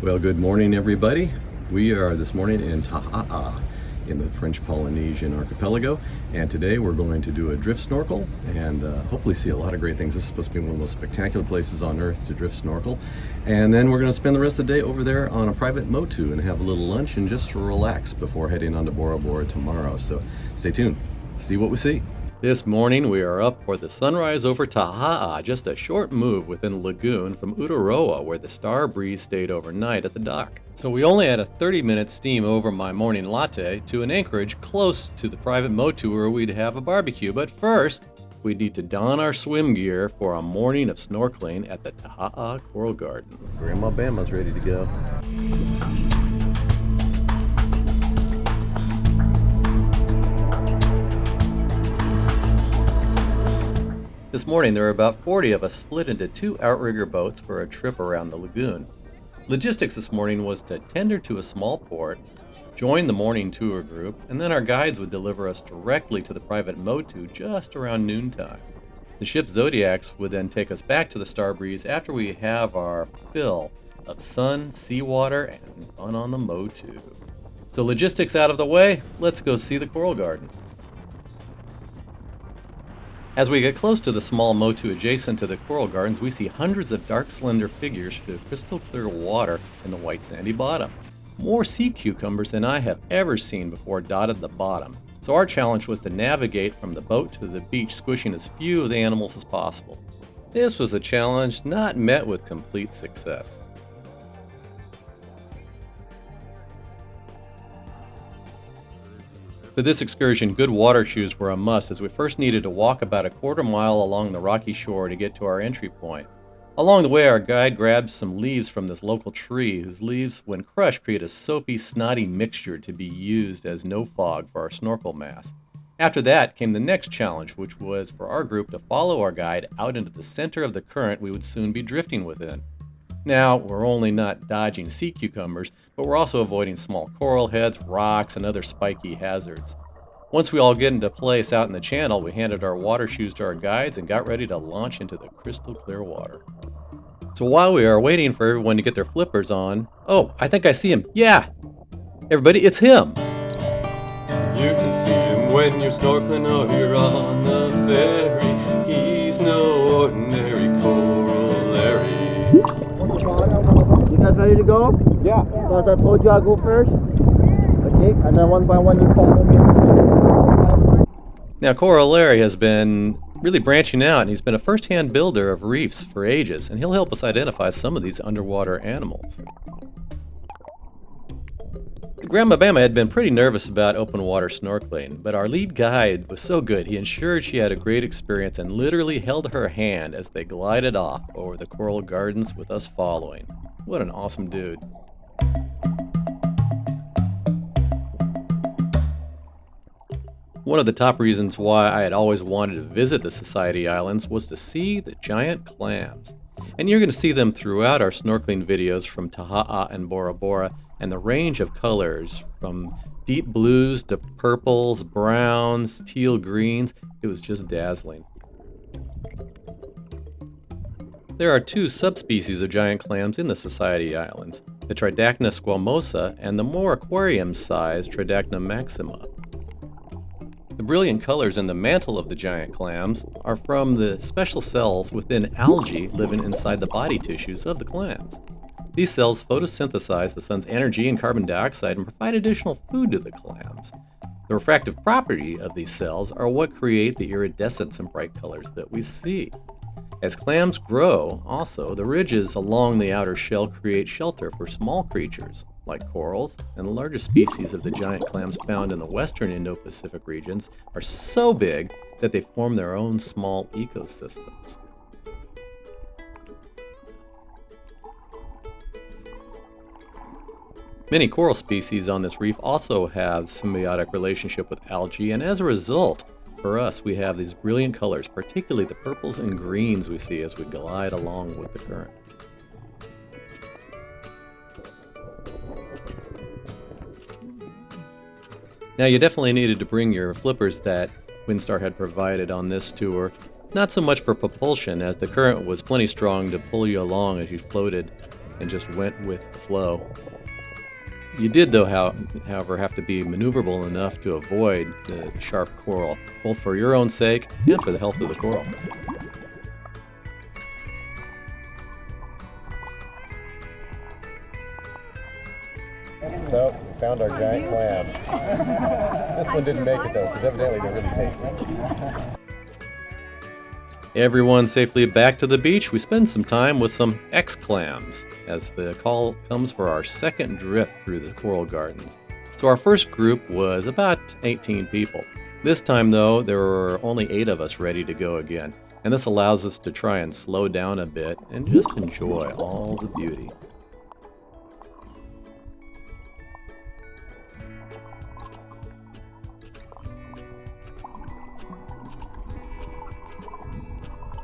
Well, good morning, everybody. We are this morning in Taha'a in the French Polynesian archipelago, and today we're going to do a drift snorkel and hopefully see a lot of great things. This is supposed to be one of the most spectacular places on earth to drift snorkel, and then we're going to spend the rest of the day over there on a private Motu and have a little lunch and just relax before heading on to Bora Bora tomorrow. So stay tuned, see what we see. This morning we are up for the sunrise over Taha'a, just a short move within the lagoon from Utaroa, where the Star Breeze stayed overnight at the dock. So we only had a 30-minute steam over my morning latte to an anchorage close to the private Motu where we'd have a barbecue, but first we need to don our swim gear for a morning of snorkeling at the Taha'a Coral Gardens. Grandma Bama's ready to go. This morning there were about 40 of us split into two outrigger boats for a trip around the lagoon. Logistics this morning was to tender to a small port, join the morning tour group, and then our guides would deliver us directly to the private Motu just around noontime. The ship's Zodiacs would then take us back to the Star Breeze after we have our fill of sun, seawater, and fun on the Motu. So logistics out of the way, let's go see the Coral Gardens. As we get close to the small Motu adjacent to the Coral Gardens, we see hundreds of dark, slender figures through crystal clear water in the white sandy bottom. More sea cucumbers than I have ever seen before dotted the bottom, so our challenge was to navigate from the boat to the beach, squishing as few of the animals as possible. This was a challenge not met with complete success. For this excursion, good water shoes were a must, as we first needed to walk about a quarter mile along the rocky shore to get to our entry point. Along the way, our guide grabbed some leaves from this local tree, whose leaves, when crushed, create a soapy, snotty mixture to be used as no fog for our snorkel mask. After that came the next challenge, which was for our group to follow our guide out into the center of the current we would soon be drifting within. Now, we're only not dodging sea cucumbers, but we're also avoiding small coral heads, rocks, and other spiky hazards. Once we all get into place out in the channel, we handed our water shoes to our guides and got ready to launch into the crystal clear water. So while we are waiting for everyone to get their flippers on, oh, I think I see him. Yeah! Everybody, it's him! You can see him when you're snorkeling or you're on the ferry. He's no ordinary corollary. You guys ready to go? Yeah. So as I told you, I'll go first. Okay, and then one by one you follow me. Now, Corollary has been really branching out, and he's been a first-hand builder of reefs for ages, and he'll help us identify some of these underwater animals. Grandma Bama had been pretty nervous about open water snorkeling, but our lead guide was so good he ensured she had a great experience and literally held her hand as they glided off over the Coral Gardens with us following. What an awesome dude. One of the top reasons why I had always wanted to visit the Society Islands was to see the giant clams. And you're going to see them throughout our snorkeling videos from Taha'a and Bora Bora, and the range of colors from deep blues to purples, browns, teal greens, it was just dazzling. There are two subspecies of giant clams in the Society Islands, the Tridacna squamosa and the more aquarium-sized Tridacna maxima. The brilliant colors in the mantle of the giant clams are from the special cells within algae living inside the body tissues of the clams. These cells photosynthesize the sun's energy and carbon dioxide and provide additional food to the clams. The refractive property of these cells are what create the iridescence and bright colors that we see. As clams grow, also, the ridges along the outer shell create shelter for small creatures, like corals, and the largest species of the giant clams found in the western Indo-Pacific regions are so big that they form their own small ecosystems. Many coral species on this reef also have symbiotic relationship with algae, and as a result, for us, we have these brilliant colors, particularly the purples and greens we see as we glide along with the current. Now, you definitely needed to bring your flippers that Windstar had provided on this tour. Not so much for propulsion, as the current was plenty strong to pull you along as you floated, and just went with the flow. You did, though, however, have to be maneuverable enough to avoid the sharp coral, both for your own sake and for the health of the coral. So, found our giant clams. This one didn't make it though, because evidently they're really tasty. Everyone safely back to the beach, we spend some time with some Clams as the call comes for our second drift through the Coral Gardens. So our first group was about 18 people. This time though, there were only 8 of us ready to go again, and this allows us to try and slow down a bit and just enjoy all the beauty.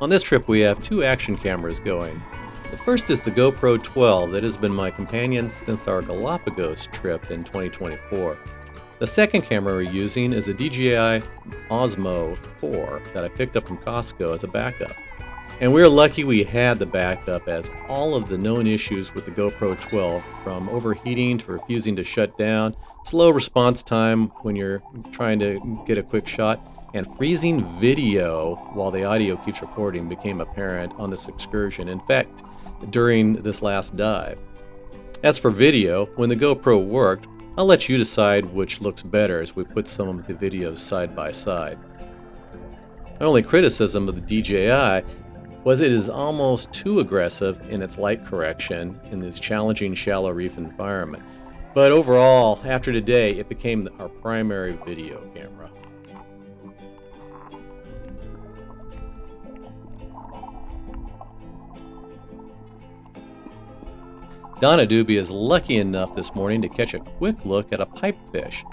On this trip we have 2 action cameras going. The first is the GoPro 12 that has been my companion since our Galapagos trip in 2024. The second camera we're using is a DJI OSMO 4 that I picked up from Costco as a backup. And we're lucky we had the backup, as all of the known issues with the GoPro 12, from overheating to refusing to shut down, slow response time when you're trying to get a quick shot, and freezing video while the audio keeps recording became apparent on this excursion. In fact, during this last dive. As for video, when the GoPro worked, I'll let you decide which looks better as we put some of the videos side by side. My only criticism of the DJI was it is almost too aggressive in its light correction in this challenging shallow reef environment. But overall, after today, it became our primary video camera. Donna Doobie is lucky enough this morning to catch a quick look at a pipefish.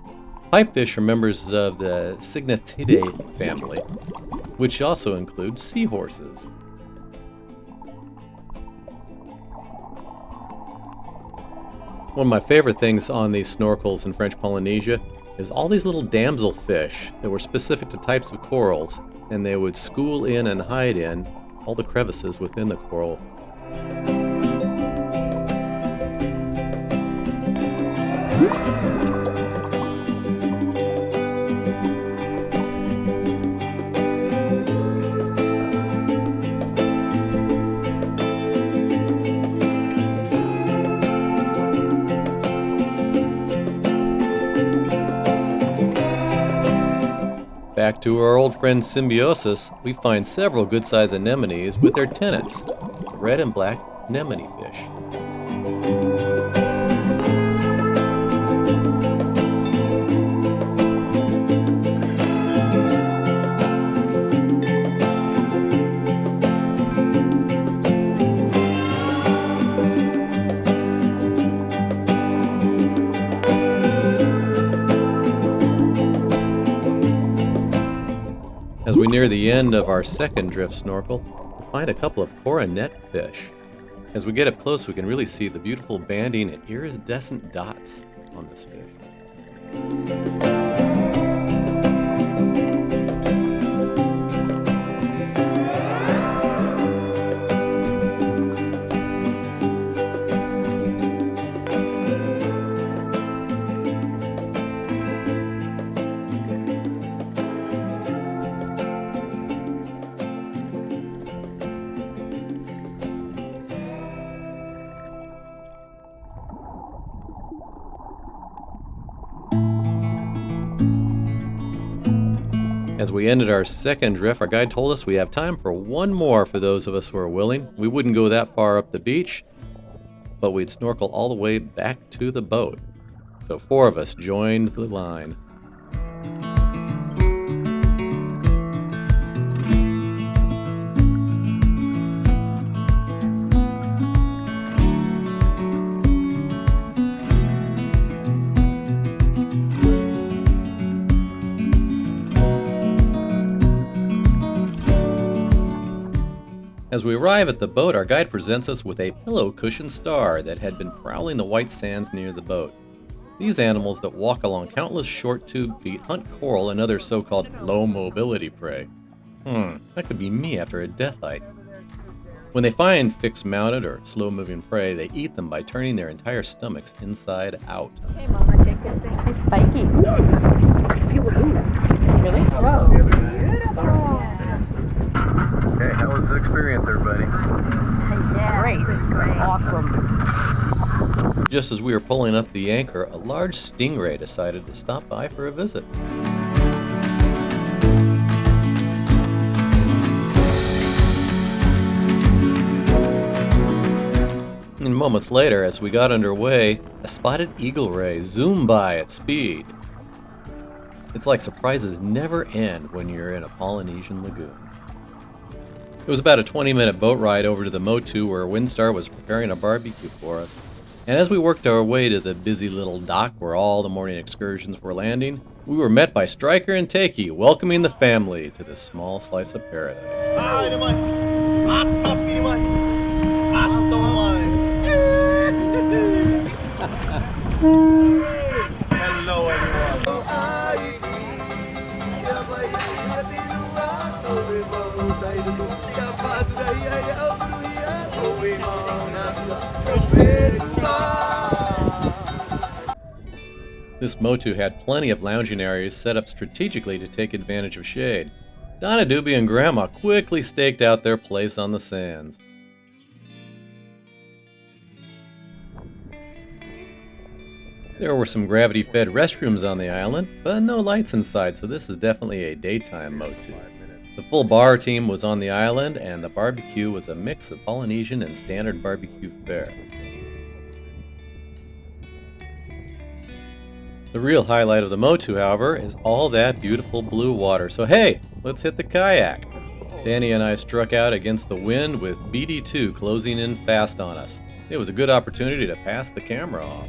Pipefish are members of the Cygnettidae family, which also includes seahorses. One of my favorite things on these snorkels in French Polynesia is all these little damselfish that were specific to types of corals, and they would school in and hide in all the crevices within the coral. Back to our old friend Symbiosis, we find several good-sized anemones with their tenants, the red and black anemone fish. As we near the end of our second drift snorkel, we find a couple of coronet fish. As we get up close, we can really see the beautiful banding and iridescent dots on this fish. As we ended our second drift, our guide told us we have time for one more for those of us who are willing. We wouldn't go that far up the beach, but we'd snorkel all the way back to the boat. So 4 of us joined the line. As we arrive at the boat, our guide presents us with a pillow cushion star that had been prowling the white sands near the boat. These animals that walk along countless short tube feet hunt coral and other so-called low mobility prey. That could be me after a death hike. When they find fixed-mounted or slow-moving prey, they eat them by turning their entire stomachs inside out. Hey, Mama, take this thing. She's spiky. Really? Oh, beautiful. Okay, how was the experience, everybody? Great. Awesome. Just as we were pulling up the anchor, a large stingray decided to stop by for a visit. And moments later, as we got underway, a spotted eagle ray zoomed by at speed. It's like surprises never end when you're in a Polynesian lagoon. It was about a 20-minute boat ride over to the Motu where Windstar was preparing a barbecue for us. And as we worked our way to the busy little dock where all the morning excursions were landing, we were met by Striker and Takey welcoming the family to this small slice of paradise. Hello, everyone. This Motu had plenty of lounging areas set up strategically to take advantage of shade. Donna, Doobie, and Grandma quickly staked out their place on the sands. There were some gravity-fed restrooms on the island, but no lights inside, so this is definitely a daytime Motu. The full bar team was on the island, and the barbecue was a mix of Polynesian and standard barbecue fare. The real highlight of the Motu, however, is all that beautiful blue water. So hey, let's hit the kayak. Dani and I struck out against the wind with BD2 closing in fast on us. It was a good opportunity to pass the camera off.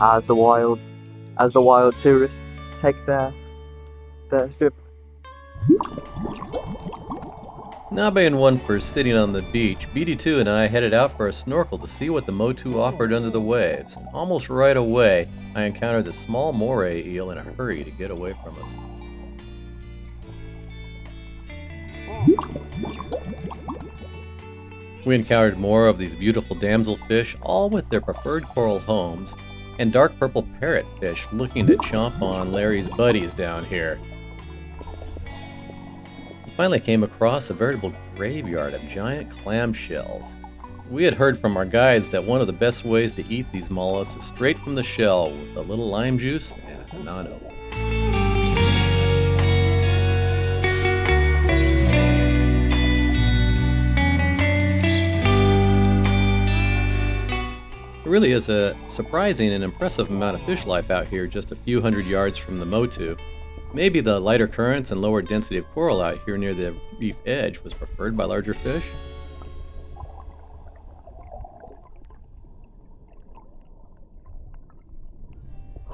As the wild tourists take their strip. Not being one for sitting on the beach, BD2 and I headed out for a snorkel to see what the Motu offered under the waves. Almost right away, I encountered this small Moray Eel in a hurry to get away from us. We encountered more of these beautiful damselfish, all with their preferred coral homes, and dark purple parrotfish looking to chomp on Larry's buddies down here. We finally came across a veritable graveyard of giant clam shells. We had heard from our guides that one of the best ways to eat these mollusks is straight from the shell with a little lime juice and a banana. There really is a surprising and impressive amount of fish life out here just a few hundred yards from the Motu. Maybe the lighter currents and lower density of coral out here near the reef edge was preferred by larger fish.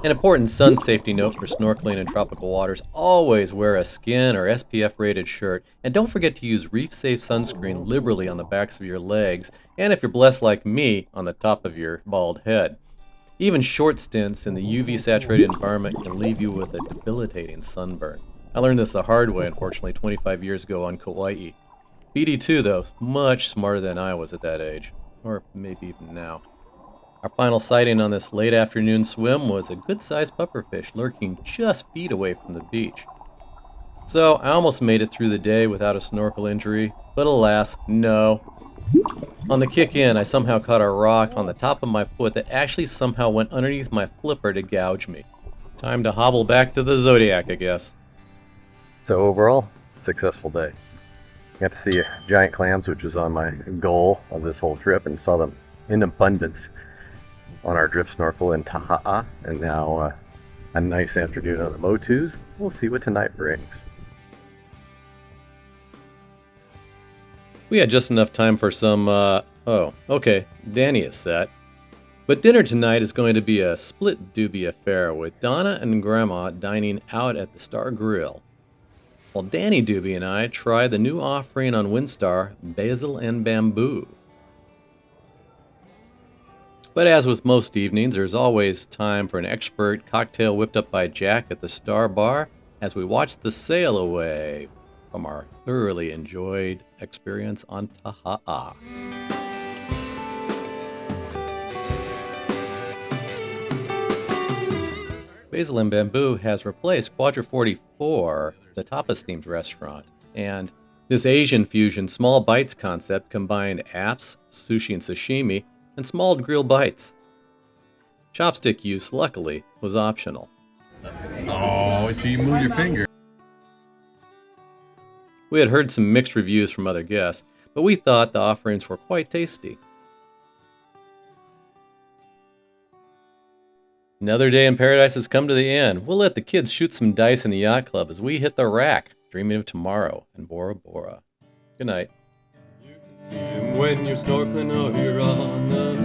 An important sun safety note for snorkeling in tropical waters: always wear a skin or SPF rated shirt, and don't forget to use reef safe sunscreen liberally on the backs of your legs, and if you're blessed like me, on the top of your bald head. Even short stints in the UV saturated environment can leave you with a debilitating sunburn. I learned this the hard way, unfortunately, 25 years ago on Kauai. BD2 though, much smarter than I was at that age, or maybe even now. Our final sighting on this late afternoon swim was a good-sized pufferfish lurking just feet away from the beach. So I almost made it through the day without a snorkel injury, but alas, no. On the kick in, I somehow caught a rock on the top of my foot that actually somehow went underneath my flipper to gouge me. Time to hobble back to the Zodiac, I guess. So overall, successful day. Got to see giant clams, which was on my goal of this whole trip, and saw them in abundance on our drift snorkel in Taha'a, and now a nice afternoon on the Motus. We'll see what tonight brings. We had just enough time for some, oh, okay, Dani is set. But dinner tonight is going to be a split doobie affair with Donna and Grandma dining out at the Star Grill. while Dani, Doobie, and I try the new offering on Windstar, Basil and Bamboo. But as with most evenings, there's always time for an expert cocktail whipped up by Jack at the Star Bar as we watch the sail away from our thoroughly enjoyed experience on Taha'a. Basil and Bamboo has replaced Quadra 44, the tapas-themed restaurant, and this Asian fusion small bites concept combined apps, sushi and sashimi, and small grilled bites. Chopstick use, luckily, was optional. Oh, so you move your finger. We had heard some mixed reviews from other guests, but we thought the offerings were quite tasty. Another day in paradise has come to the end. We'll let the kids shoot some dice in the yacht club as we hit the rack, dreaming of tomorrow in Bora Bora. Good night. You can see him when you're snorkeling or you're on the